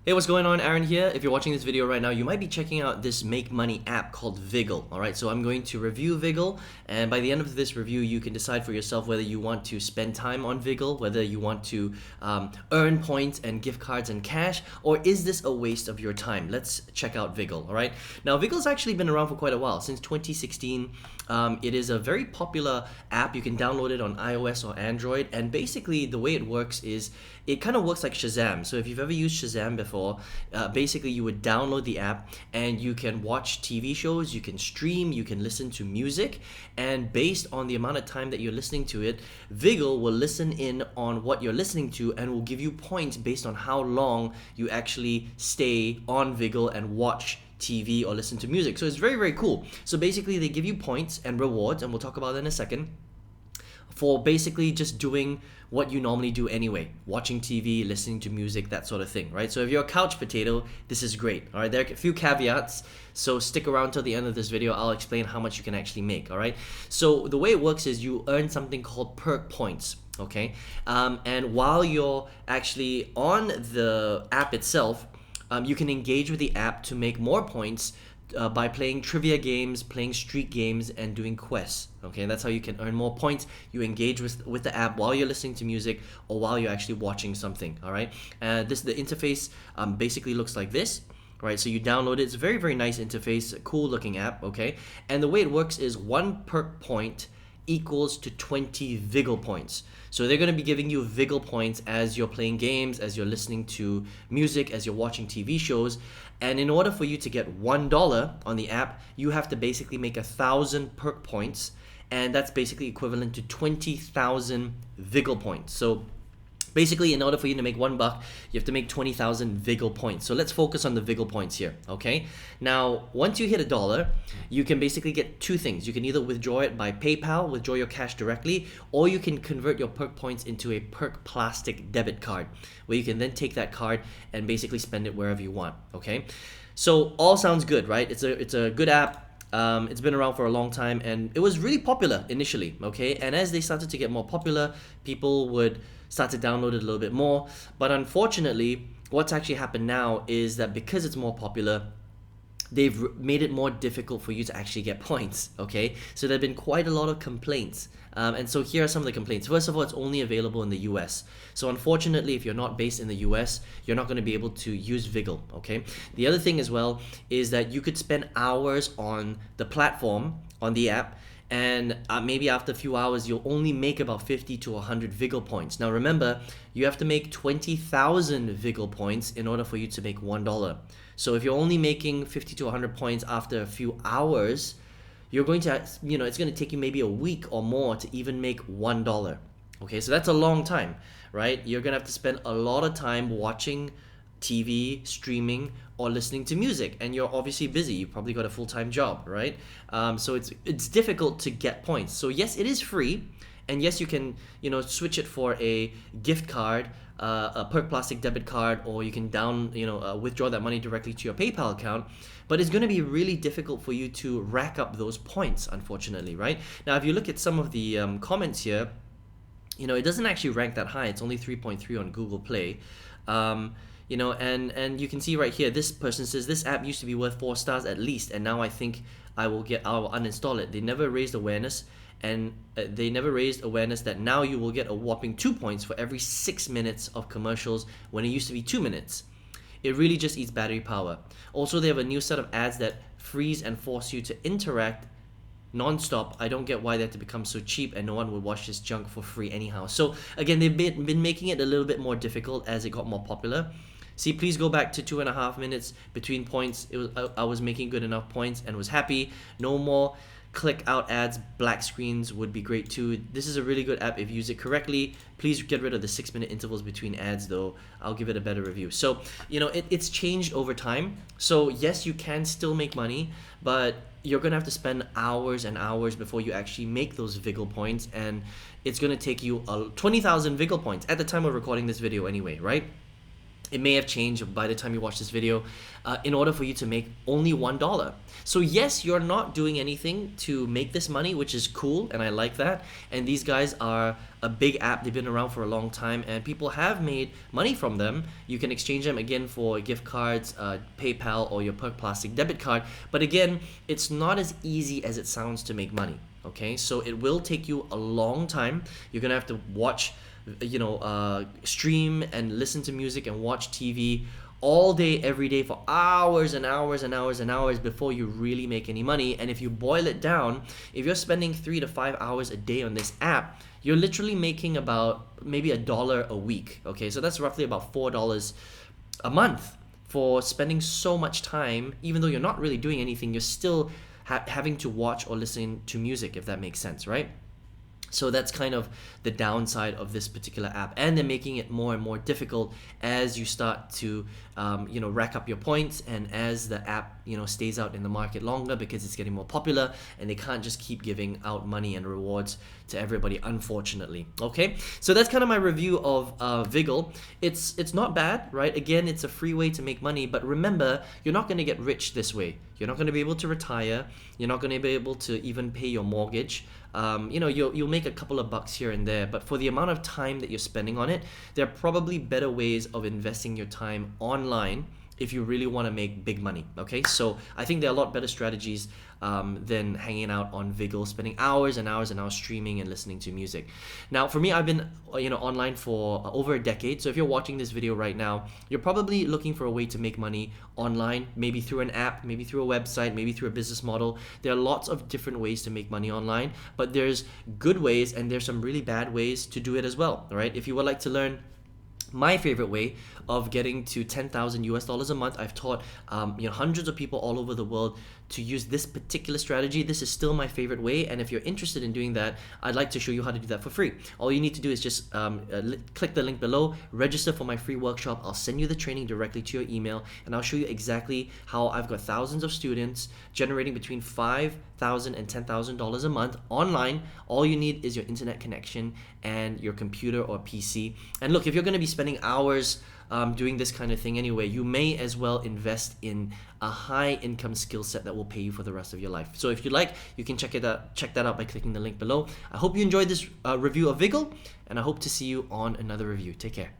Hey, what's going on? Aaron here. If you're watching this video right now, you might be checking out this make money app called Viggle. Alright, so I'm going to review Viggle, and by the end of this review, you can decide for yourself whether you want to spend time on Viggle, whether you want to earn points and gift cards and cash, or is this a waste of your time? Let's check out Viggle. Alright, now Viggle's actually been around for quite a while, since 2016. It is a very popular app. You can download it on iOS or Android, and basically the way it works is it kind of works like Shazam. So if you've ever used Shazam before, basically you would download the app and you can watch TV shows, you can stream, you can listen to music, and based on the amount of time that you're listening to it, Viggle will listen in on what you're listening to and will give you points based on how long you actually stay on Viggle and watch TV or listen to music. So it's very, very cool. So basically they give you points and rewards, and we'll talk about that in a second, for basically just doing what you normally do anyway, watching TV, listening to music, that sort of thing, right? So if you're a couch potato, this is great. All right, there are a few caveats, so stick around till the end of this video. I'll explain how much you can actually make. All right, so the way it works is you earn something called perk points. Okay, and while you're actually on the app itself, you can engage with the app to make more points by playing trivia games, playing street games, and doing quests. Okay, that's how you can earn more points. You engage with the app while you're listening to music or while you're actually watching something. All right, the interface basically looks like this. Right, so you download it. It's a very, very nice interface, a cool looking app. Okay, and the way it works is 1 perk point equals to 20 Viggle points. So they're going to be giving you Viggle points as you're playing games, as you're listening to music, as you're watching TV shows. And in order for you to get $1 on the app, you have to basically make 1,000 perk points, and that's basically equivalent to 20,000 Viggle points. So basically, in order for you to make $1, you have to make 20,000 Viggle points. So let's focus on the Viggle points here, okay? Now, once you hit $1, you can basically get two things. You can either withdraw it by PayPal, withdraw your cash directly, or you can convert your perk points into a perk plastic debit card, where you can then take that card and basically spend it wherever you want, okay? So all sounds good, right? It's a good app. It's been around for a long time, and it was really popular initially, okay? And as they started to get more popular, people would start to download it a little bit more. But unfortunately, what's actually happened now is that because it's more popular, they've made it more difficult for you to actually get points, okay? So there have been quite a lot of complaints. And so here are some of the complaints. First of all, it's only available in the US. So unfortunately, if you're not based in the US, you're not going to be able to use Viggle, okay? The other thing as well is that you could spend hours on the platform, on the app, and maybe after a few hours, you'll only make about 50 to 100 Viggle points. Now remember, you have to make 20,000 Viggle points in order for you to make $1. So if you're only making 50 to 100 points after a few hours, you're going to, it's going to take you maybe a week or more to even make $1. Okay, so that's a long time, right? You're going to have to spend a lot of time watching TV, streaming, or listening to music, and you're obviously busy. You probably got a full-time job, right? So it's difficult to get points. So yes, it is free, and yes, you can switch it for a gift card, a perk plastic debit card, or you can withdraw that money directly to your PayPal account. But it's going to be really difficult for you to rack up those points, unfortunately, right? Now, if you look at some of the comments here, it doesn't actually rank that high. It's only 3.3 on Google Play. And you can see right here, this person says this app used to be worth 4 stars at least, and now I think I will uninstall it. They never raised awareness, and that now you will get a whopping 2 points for every 6 minutes of commercials when it used to be 2 minutes. It really just eats battery power. Also, they have a new set of ads that freeze and force you to interact non-stop. I don't get why they have to become so cheap, and no one would watch this junk for free anyhow. So again, they've been making it a little bit more difficult as it got more popular. See, please go back to 2.5 minutes between points. I was making good enough points and was happy. No more click out ads. Black screens would be great too. This is a really good app if you use it correctly. Please get rid of the 6-minute intervals between ads though. I'll give it a better review. So it's changed over time. So yes, you can still make money, but you're gonna have to spend hours and hours before you actually make those Viggle points, and it's gonna take you 20,000 Viggle points at the time of recording this video anyway, right? It may have changed by the time you watch this video, in order for you to make only $1. So yes, you're not doing anything to make this money, which is cool, and I like that. And these guys are a big app. They've been around for a long time, and people have made money from them. You can exchange them again for gift cards, PayPal, or your Perk Plastic debit card. But again, it's not as easy as it sounds to make money. Okay, so it will take you a long time. You're gonna have to watch, stream and listen to music and watch TV all day, every day for hours and hours and hours and hours before you really make any money. And if you boil it down, if you're spending 3 to 5 hours a day on this app, you're literally making about maybe $1 a week. Okay, so that's roughly about $4 a month for spending so much time. Even though you're not really doing anything, you're still having to watch or listen to music, if that makes sense, right? So that's kind of the downside of this particular app, and they're making it more and more difficult as you start to rack up your points, and as the app stays out in the market longer because it's getting more popular, and they can't just keep giving out money and rewards to everybody, unfortunately. Okay, so that's kind of my review of Viggle. It's not bad, right? Again, it's a free way to make money, but remember, you're not going to get rich this way. You're not going to be able to retire. You're not going to be able to even pay your mortgage. You'll make a couple of bucks here and there, but for the amount of time that you're spending on it, there are probably better ways of investing your time online if you really want to make big money. Okay, so I think there are a lot better strategies than hanging out on Viggle, spending hours and hours and hours streaming and listening to music. Now, for me, I've been online for over a decade. So if you're watching this video right now, you're probably looking for a way to make money online, maybe through an app, maybe through a website, maybe through a business model. There are lots of different ways to make money online, but there's good ways and there's some really bad ways to do it as well. All right, if you would like to learn my favorite way of getting to 10,000 US dollars a month, I've taught hundreds of people all over the world to use this particular strategy. This is still my favorite way, and if you're interested in doing that, I'd like to show you how to do that for free. All you need to do is just click the link below, register for my free workshop. I'll send you the training directly to your email, and I'll show you exactly how I've got thousands of students generating between $5,000 and $10,000 a month online. All you need is your internet connection and your computer or PC. And look, if you're going to be spending hours doing this kind of thing anyway, you may as well invest in a high income skill set that will pay you for the rest of your life. So if you like, you can check that out by clicking the link below. I hope you enjoyed this review of Viggle, and I hope to see you on another review. Take care.